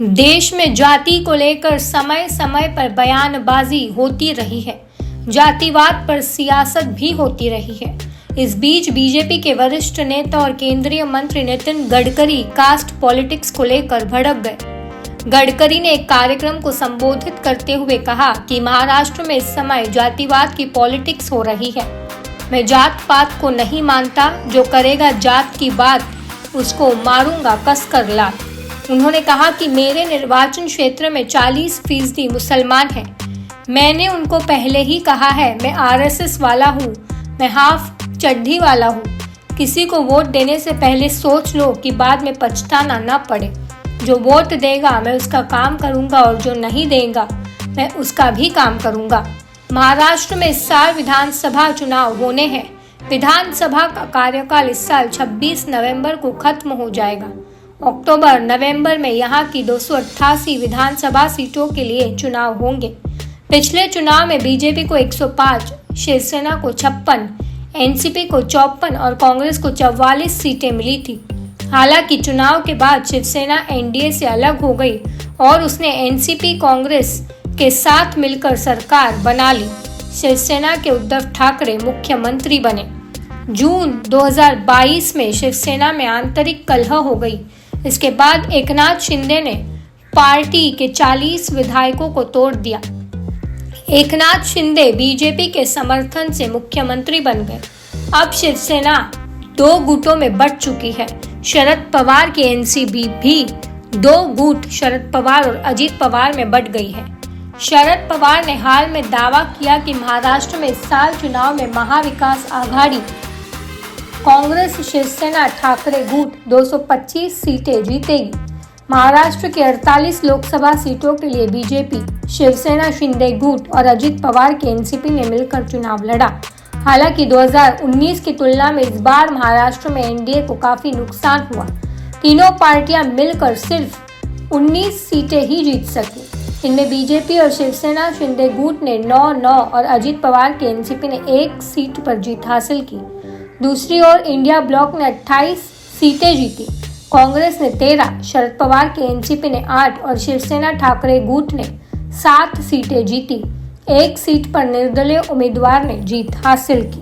देश में जाति को लेकर समय समय पर बयानबाजी होती रही है। जातिवाद पर सियासत भी होती रही है। इस बीच बीजेपी के वरिष्ठ नेता और केंद्रीय मंत्री नितिन गडकरी कास्ट पॉलिटिक्स को लेकर भड़क गए। गडकरी ने एक कार्यक्रम को संबोधित करते हुए कहा कि महाराष्ट्र में इस समय जातिवाद की पॉलिटिक्स हो रही है। मैं जात पात को नहीं मानता, जो करेगा जात की बात उसको मारूंगा कसकर लात। उन्होंने कहा कि मेरे निर्वाचन क्षेत्र में 40% मुसलमान हैं। मैंने उनको पहले ही कहा है, मैं आरएसएस वाला हूँ, मैं हाफ चड्ढी वाला हूँ। किसी को वोट देने से पहले सोच लो कि बाद में पछताना ना पड़े। जो वोट देगा मैं उसका काम करूँगा और जो नहीं देगा मैं उसका भी काम करूँगा। महाराष्ट्र में इस साल विधानसभा चुनाव होने हैं। विधानसभा का कार्यकाल इस साल 26 नवंबर को खत्म हो जाएगा। अक्टूबर नवंबर में यहाँ की 288 विधानसभा सीटों के लिए चुनाव होंगे। पिछले चुनाव में बीजेपी को 105, शिवसेना को 56, एनसीपी को 54 और कांग्रेस को 44 सीटें मिली थी। हालांकि चुनाव के बाद शिवसेना एनडीए से अलग हो गई और उसने एनसीपी कांग्रेस के साथ मिलकर सरकार बना ली। शिवसेना के उद्धव ठाकरे मुख्यमंत्री बने। जून 2022 में शिवसेना में आंतरिक कलह हो गई। इसके बाद एकनाथ शिंदे ने पार्टी के 40 विधायकों को तोड़ दिया। एकनाथ शिंदे बीजेपी के समर्थन से मुख्यमंत्री बन गए। अब शिवसेना 2 गुटों में बंट चुकी है। शरद पवार की एनसीपी भी 2 गुट शरद पवार और अजित पवार में बंट गई है। शरद पवार ने हाल में दावा किया कि महाराष्ट्र में इस साल चुनाव में महाविकास आघाड़ी कांग्रेस शिवसेना ठाकरे गुट 225 सीटें जीतेगी। महाराष्ट्र की 48 लोकसभा सीटों के लिए बीजेपी, शिवसेना शिंदे गुट और अजित पवार की एनसीपी ने मिलकर चुनाव लड़ा। हालांकि 2019 की तुलना में इस बार महाराष्ट्र में एनडीए को काफी नुकसान हुआ। तीनों पार्टियां मिलकर सिर्फ 19 सीटें ही जीत सकी। इनमें बीजेपी और शिवसेना शिंदे गुट ने 9-9 और अजित पवार की एनसीपी ने 1 सीट पर जीत हासिल की। दूसरी ओर इंडिया ब्लॉक ने 28 सीटें जीती। कांग्रेस ने 13, शरद पवार की एनसीपी ने 8 और शिवसेना ठाकरे गुट ने 7 सीटें जीती। 1 सीट पर निर्दलीय उम्मीदवार ने जीत हासिल की।